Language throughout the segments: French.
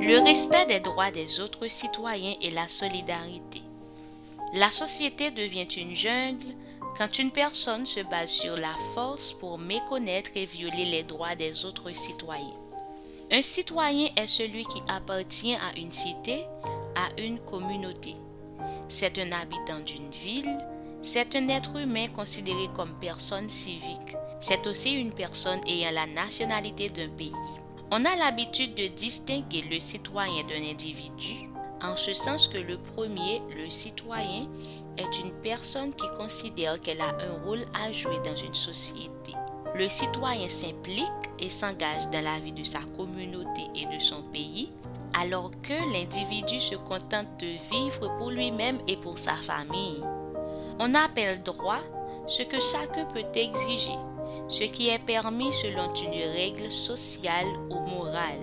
Le respect des droits des autres citoyens et la solidarité. La société devient une jungle quand une personne se base sur la force pour méconnaître et violer les droits des autres citoyens. Un citoyen est celui qui appartient à une cité, à une communauté. C'est un habitant d'une ville, c'est un être humain considéré comme personne civique. C'est aussi une personne ayant la nationalité d'un pays. On a l'habitude de distinguer le citoyen d'un individu, en ce sens que le premier, le citoyen, est une personne qui considère qu'elle a un rôle à jouer dans une société. Le citoyen s'implique et s'engage dans la vie de sa communauté et de son pays, alors que l'individu se contente de vivre pour lui-même et pour sa famille. On appelle droit ce que chacun peut exiger, ce qui est permis selon une règle sociale ou morale.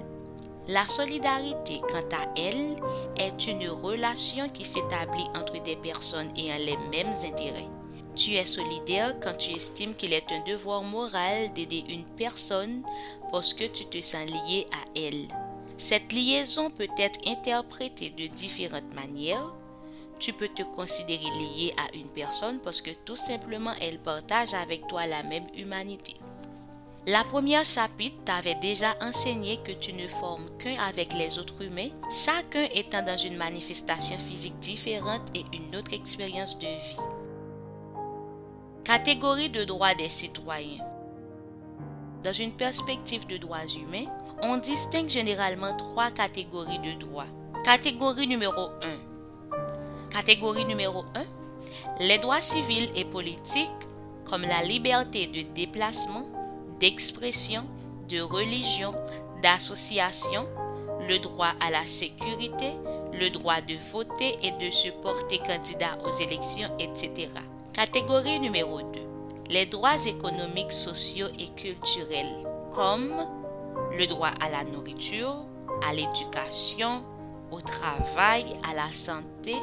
La solidarité, quant à elle, est une relation qui s'établit entre des personnes ayant les mêmes intérêts. Tu es solidaire quand tu estimes qu'il est un devoir moral d'aider une personne parce que tu te sens lié à elle. Cette liaison peut être interprétée de différentes manières. Tu peux te considérer lié à une personne parce que tout simplement elle partage avec toi la même humanité. La première chapitre t'avait déjà enseigné que tu ne formes qu'un avec les autres humains, chacun étant dans une manifestation physique différente et une autre expérience de vie. Catégorie de droits des citoyens. Dans une perspective de droits humains, on distingue généralement 3 catégories de droits. Catégorie numéro 1. Catégorie numéro 1. Les droits civils et politiques comme la liberté de déplacement, d'expression, de religion, d'association, le droit à la sécurité, le droit de voter et de se porter candidat aux élections, etc. Catégorie numéro 2. Les droits économiques, sociaux et culturels comme le droit à la nourriture, à l'éducation, au travail, à la santé,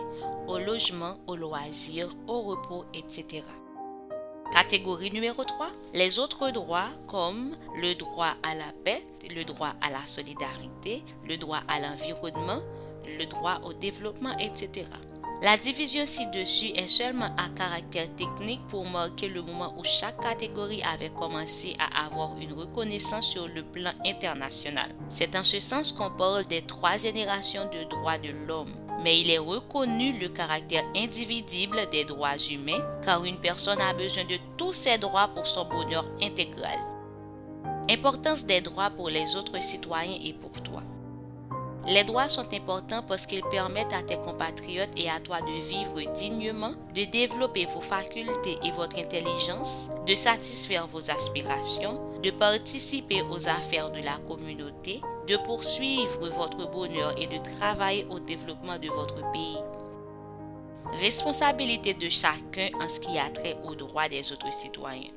au logement, au loisir, au repos, etc. Catégorie numéro 3. Les autres droits comme le droit à la paix, le droit à la solidarité, le droit à l'environnement, le droit au développement, etc. La division ci-dessus est seulement à caractère technique pour marquer le moment où chaque catégorie avait commencé à avoir une reconnaissance sur le plan international. C'est en ce sens qu'on parle des 3 générations de droits de l'homme. Mais il est reconnu le caractère indivisible des droits humains car une personne a besoin de tous ses droits pour son bonheur intégral. Importance des droits pour les autres citoyens et pour toi. Les droits sont importants parce qu'ils permettent à tes compatriotes et à toi de vivre dignement, de développer vos facultés et votre intelligence, de satisfaire vos aspirations, de participer aux affaires de la communauté, de poursuivre votre bonheur et de travailler au développement de votre pays. Responsabilité de chacun en ce qui a trait aux droits des autres citoyens.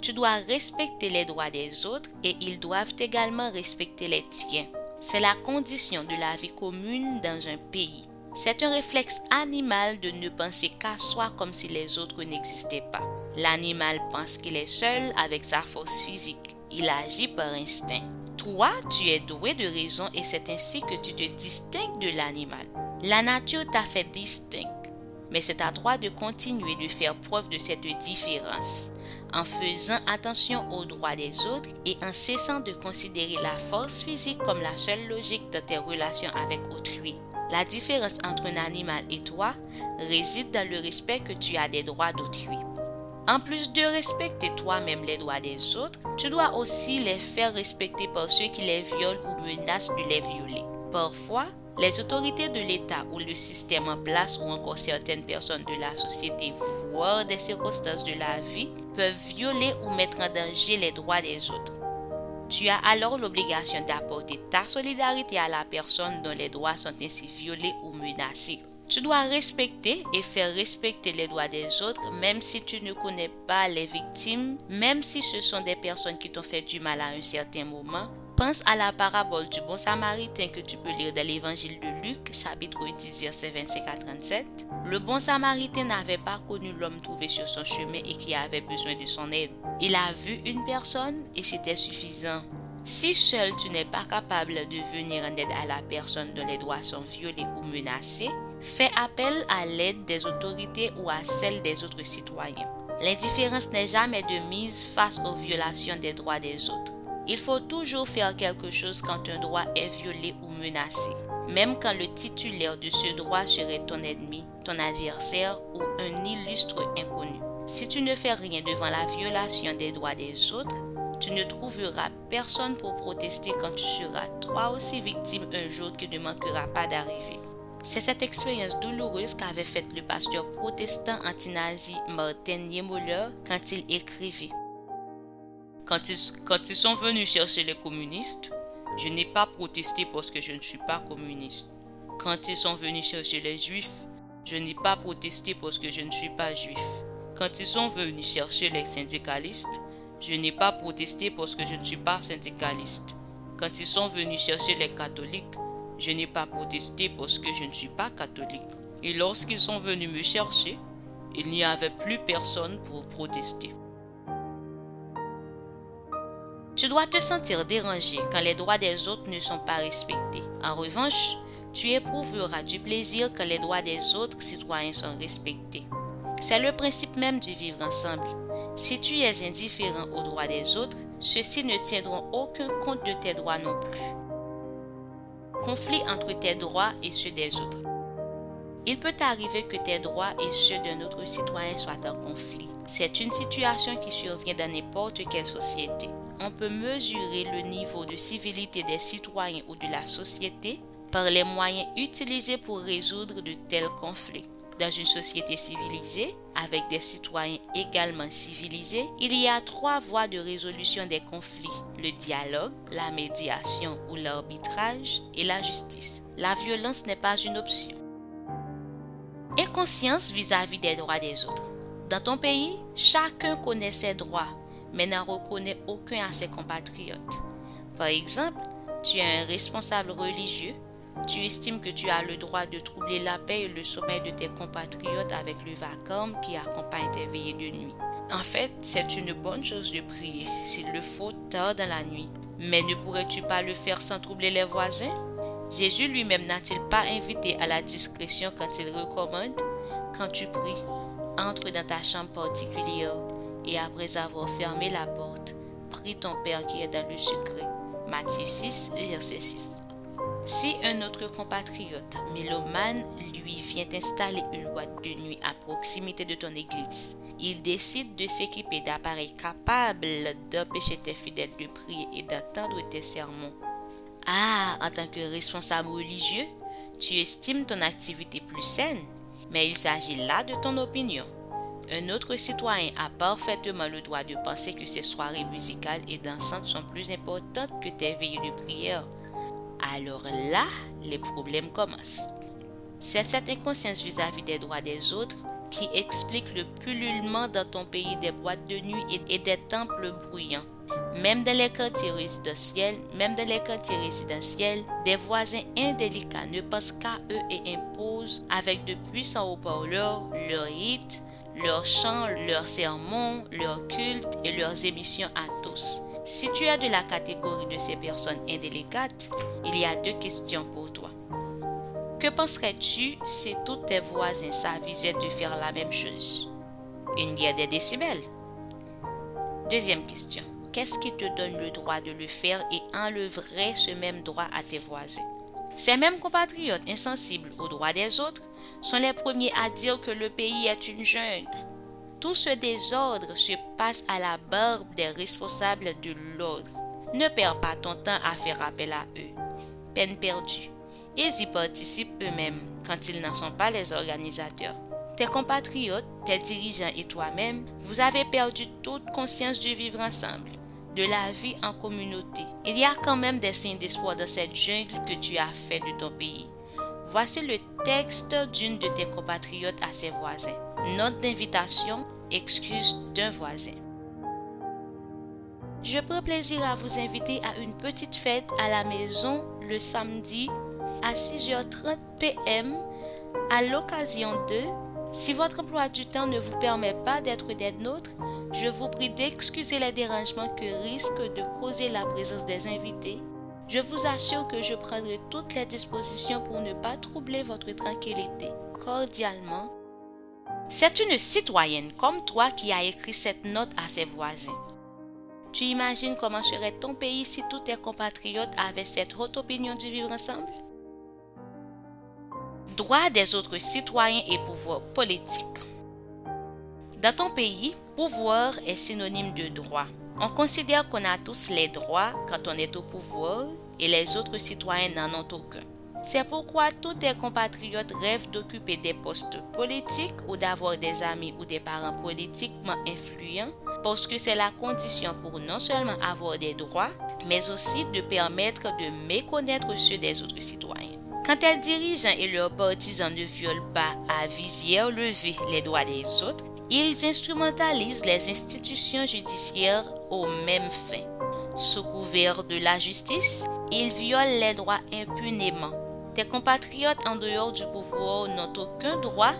Tu dois respecter les droits des autres et ils doivent également respecter les tiens. C'est la condition de la vie commune dans un pays. C'est un réflexe animal de ne penser qu'à soi comme si les autres n'existaient pas. L'animal pense qu'il est seul avec sa force physique. Il agit par instinct. Toi, tu es doué de raison et c'est ainsi que tu te distingues de l'animal. La nature t'a fait distinct, mais c'est à toi de continuer de faire preuve de cette différence, en faisant attention aux droits des autres et en cessant de considérer la force physique comme la seule logique de tes relations avec autrui. La différence entre un animal et toi réside dans le respect que tu as des droits d'autrui. En plus de respecter toi-même les droits des autres, tu dois aussi les faire respecter par ceux qui les violent ou menacent de les violer. Parfois, les autorités de l'État ou le système en place ou encore certaines personnes de la société, voire des circonstances de la vie, peuvent violer ou mettre en danger les droits des autres. Tu as alors l'obligation d'apporter ta solidarité à la personne dont les droits sont ainsi violés ou menacés. Tu dois respecter et faire respecter les droits des autres même si tu ne connais pas les victimes, même si ce sont des personnes qui t'ont fait du mal à un certain moment. Pense à la parabole du bon samaritain que tu peux lire dans l'évangile de Luc, chapitre 10, versets 25 à 37. Le bon samaritain n'avait pas connu l'homme trouvé sur son chemin et qui avait besoin de son aide. Il a vu une personne et c'était suffisant. Si seul tu n'es pas capable de venir en aide à la personne dont les droits sont violés ou menacés, fais appel à l'aide des autorités ou à celle des autres citoyens. L'indifférence n'est jamais de mise face aux violations des droits des autres. Il faut toujours faire quelque chose quand un droit est violé ou menacé, même quand le titulaire de ce droit serait ton ennemi, ton adversaire ou un illustre inconnu. Si tu ne fais rien devant la violation des droits des autres, tu ne trouveras personne pour protester quand tu seras toi aussi victime un jour qui ne manquera pas d'arriver. C'est cette expérience douloureuse qu'avait faite le pasteur protestant anti-nazi Martin Niemöller quand il écrivait: Quand ils sont venus chercher les communistes, je n'ai pas protesté parce que je ne suis pas communiste. Quand ils sont venus chercher les juifs, je n'ai pas protesté parce que je ne suis pas juif. Quand ils sont venus chercher les syndicalistes, je n'ai pas protesté parce que je ne suis pas syndicaliste. Quand ils sont venus chercher les catholiques, je n'ai pas protesté parce que je ne suis pas catholique. Et lorsqu'ils sont venus me chercher, il n'y avait plus personne pour protester. Tu dois te sentir dérangé quand les droits des autres ne sont pas respectés. En revanche, tu éprouveras du plaisir quand les droits des autres citoyens sont respectés. C'est le principe même du vivre ensemble. Si tu es indifférent aux droits des autres, ceux-ci ne tiendront aucun compte de tes droits non plus. Conflit entre tes droits et ceux des autres. Il peut arriver que tes droits et ceux d'un autre citoyen soient en conflit. C'est une situation qui survient dans n'importe quelle société. On peut mesurer le niveau de civilité des citoyens ou de la société par les moyens utilisés pour résoudre de tels conflits. Dans une société civilisée, avec des citoyens également civilisés, il y a 3 voies de résolution des conflits: le dialogue, la médiation ou l'arbitrage et la justice. La violence n'est pas une option. Inconscience vis-à-vis des droits des autres. Dans ton pays, chacun connaît ses droits, mais n'en reconnaît aucun à ses compatriotes. Par exemple, tu es un responsable religieux. Tu estimes que tu as le droit de troubler la paix et le sommeil de tes compatriotes avec le vacarme qui accompagne tes veillées de nuit. En fait, c'est une bonne chose de prier, s'il le faut, tard dans la nuit. Mais ne pourrais-tu pas le faire sans troubler les voisins? Jésus lui-même n'a-t-il pas invité à la discrétion quand il recommande: quand tu pries, entre dans ta chambre particulière et après avoir fermé la porte, prie ton Père qui est dans le secret. Matthieu 6, verset 6. Si un autre compatriote mélomane lui vient installer une boîte de nuit à proximité de ton église, il décide de s'équiper d'appareils capables d'empêcher tes fidèles de prier et d'entendre tes sermons. En tant que responsable religieux, tu estimes ton activité plus saine, mais il s'agit là de ton opinion. Un autre citoyen a parfaitement le droit de penser que ses soirées musicales et dansantes sont plus importantes que tes veillées de prière. Alors là, les problèmes commencent. C'est cette inconscience vis-à-vis des droits des autres qui explique le pullulement dans ton pays des boîtes de nuit et des temples bruyants. Même dans les quartiers résidentiels, des voisins indélicats ne pensent qu'à eux et imposent avec de puissants haut-parleurs leurs hits, leurs chants, leurs sermons, leurs cultes et leurs émissions à tous. Si tu es de la catégorie de ces personnes indélicates, il y a 2 questions pour toi. Que penserais-tu si tous tes voisins s'avisaient de faire la même chose? Une guerre des décibels. Deuxième question. Qu'est-ce qui te donne le droit de le faire et enlèverait ce même droit à tes voisins? Ces mêmes compatriotes insensibles aux droits des autres sont les premiers à dire que le pays est une jungle. Tout ce désordre se passe à la barbe des responsables de l'ordre. Ne perds pas ton temps à faire appel à eux. Peine perdue. Ils y participent eux-mêmes quand ils n'en sont pas les organisateurs. Tes compatriotes, tes dirigeants et toi-même, vous avez perdu toute conscience du vivre ensemble, de la vie en communauté. Il y a quand même des signes d'espoir dans cette jungle que tu as fait de ton pays. Voici le texte d'une de tes compatriotes à ses voisins. Note d'invitation, excuse d'un voisin. Je prends plaisir à vous inviter à une petite fête à la maison le samedi à 6h30 p.m. à l'occasion de Si votre emploi du temps ne vous permet pas d'être des nôtres, je vous prie d'excuser les dérangements que risque de causer la présence des invités. Je vous assure que je prendrai toutes les dispositions pour ne pas troubler votre tranquillité. Cordialement, c'est une citoyenne comme toi qui a écrit cette note à ses voisins. Tu imagines comment serait ton pays si tous tes compatriotes avaient cette haute opinion du vivre ensemble? Droits des autres citoyens et pouvoir politique. Dans ton pays, pouvoir est synonyme de droit. On considère qu'on a tous les droits quand on est au pouvoir et les autres citoyens n'en ont aucun. C'est pourquoi tous tes compatriotes rêvent d'occuper des postes politiques ou d'avoir des amis ou des parents politiquement influents parce que c'est la condition pour non seulement avoir des droits, mais aussi de permettre de méconnaître ceux des autres citoyens. Quand tes dirigeants et leurs partisans ne violent pas à visière levée les droits des autres, ils instrumentalisent les institutions judiciaires aux mêmes fins. Sous couvert de la justice, ils violent les droits impunément. Tes compatriotes en dehors du pouvoir n'ont aucun droit,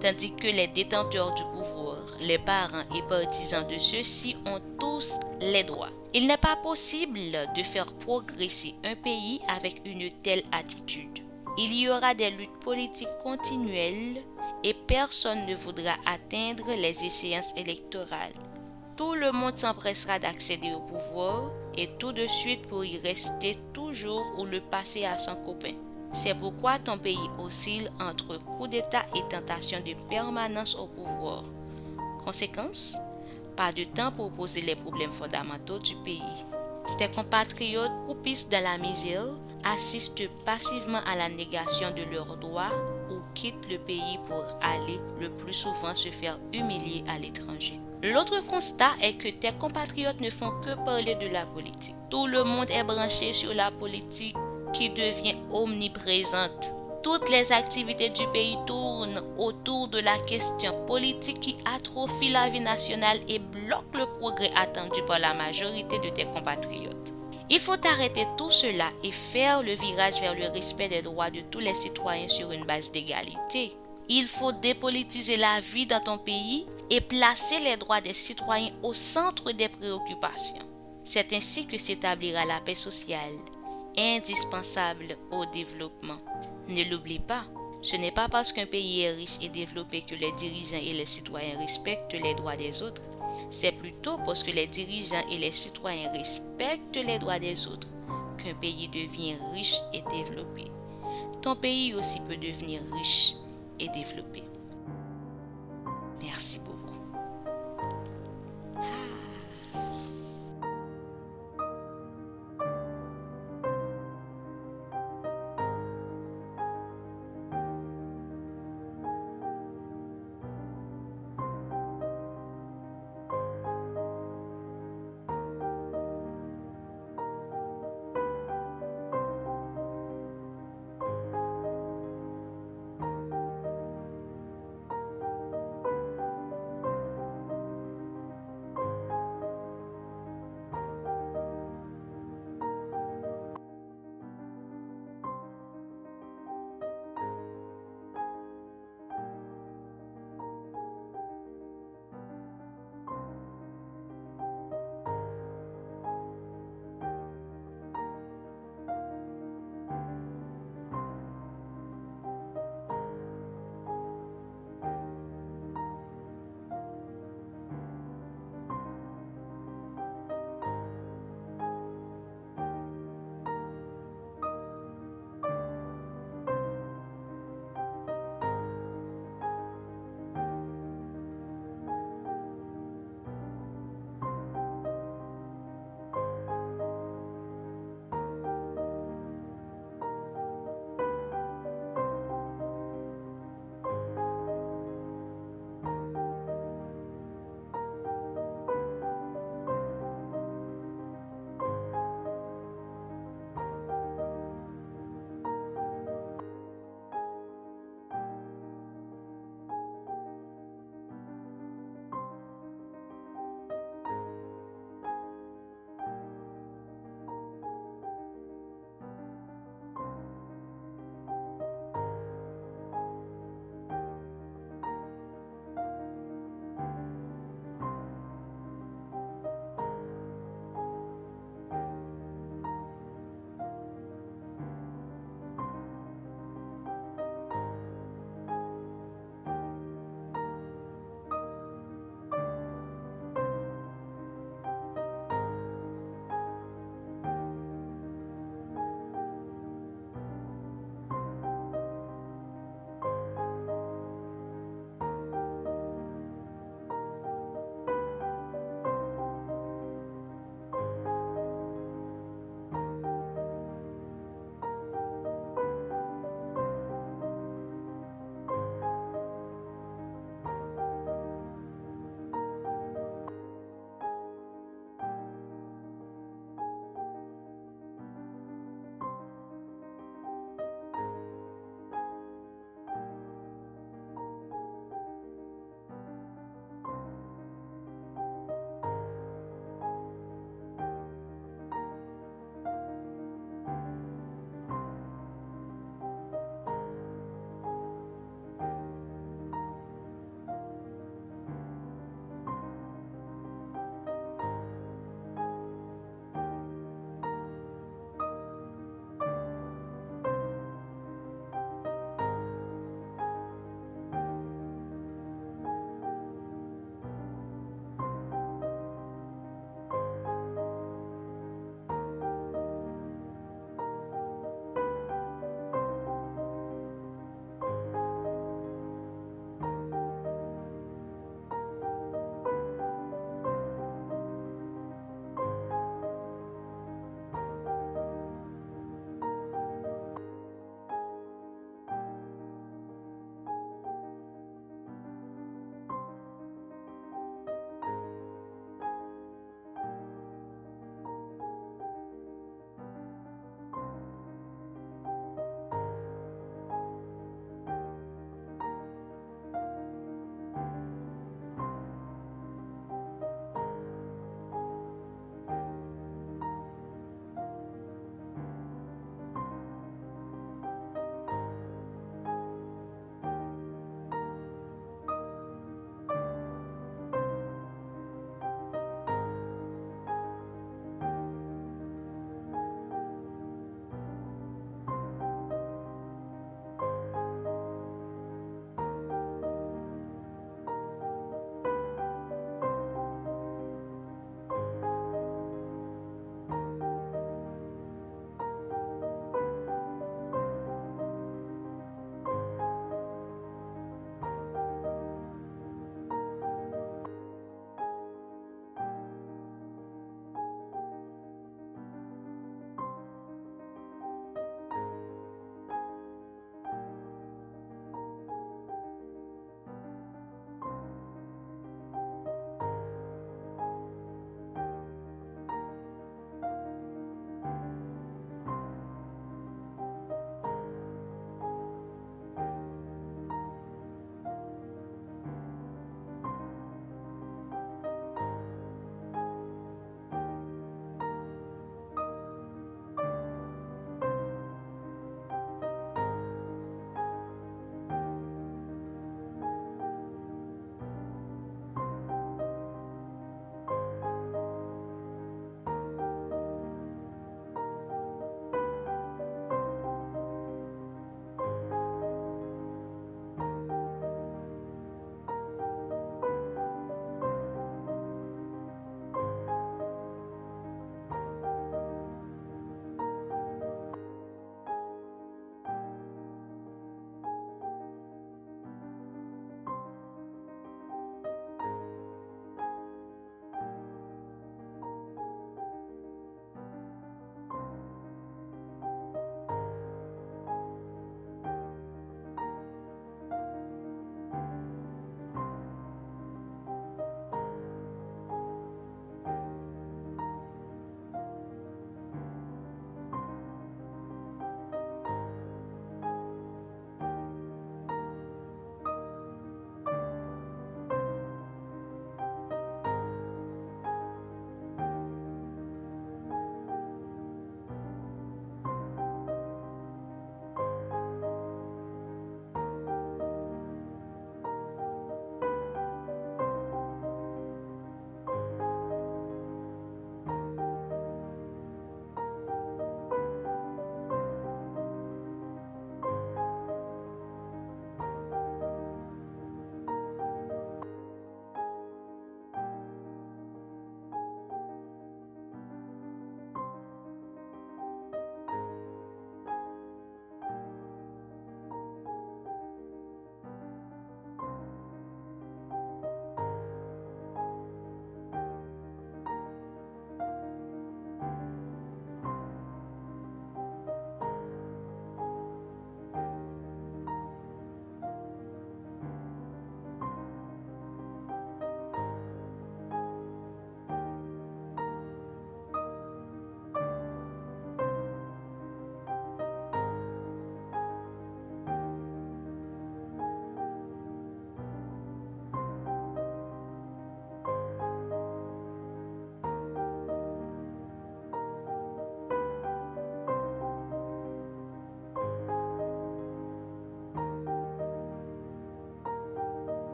tandis que les détenteurs du pouvoir, les parents et partisans de ceux-ci ont tous les droits. Il n'est pas possible de faire progresser un pays avec une telle attitude. Il y aura des luttes politiques continuelles et personne ne voudra atteindre les échéances électorales. Tout le monde s'empressera d'accéder au pouvoir et tout de suite pour y rester toujours ou le passer à son copain. C'est pourquoi ton pays oscille entre coup d'État et tentation de permanence au pouvoir. Conséquence, pas de temps pour poser les problèmes fondamentaux du pays. Tes compatriotes croupissent dans la misère, assistent passivement à la négation de leurs droits ou quittent le pays pour aller le plus souvent se faire humilier à l'étranger. L'autre constat est que tes compatriotes ne font que parler de la politique. Tout le monde est branché sur la politique qui devient omniprésente. Toutes les activités du pays tournent autour de la question politique qui atrophie la vie nationale et bloque le progrès attendu par la majorité de tes compatriotes. Il faut arrêter tout cela et faire le virage vers le respect des droits de tous les citoyens sur une base d'égalité. Il faut dépolitiser la vie dans ton pays et placer les droits des citoyens au centre des préoccupations. C'est ainsi que s'établira la paix sociale, indispensable au développement. Ne l'oublie pas, ce n'est pas parce qu'un pays est riche et développé que les dirigeants et les citoyens respectent les droits des autres. C'est plutôt parce que les dirigeants et les citoyens respectent les droits des autres qu'un pays devient riche et développé. Ton pays aussi peut devenir riche et développé.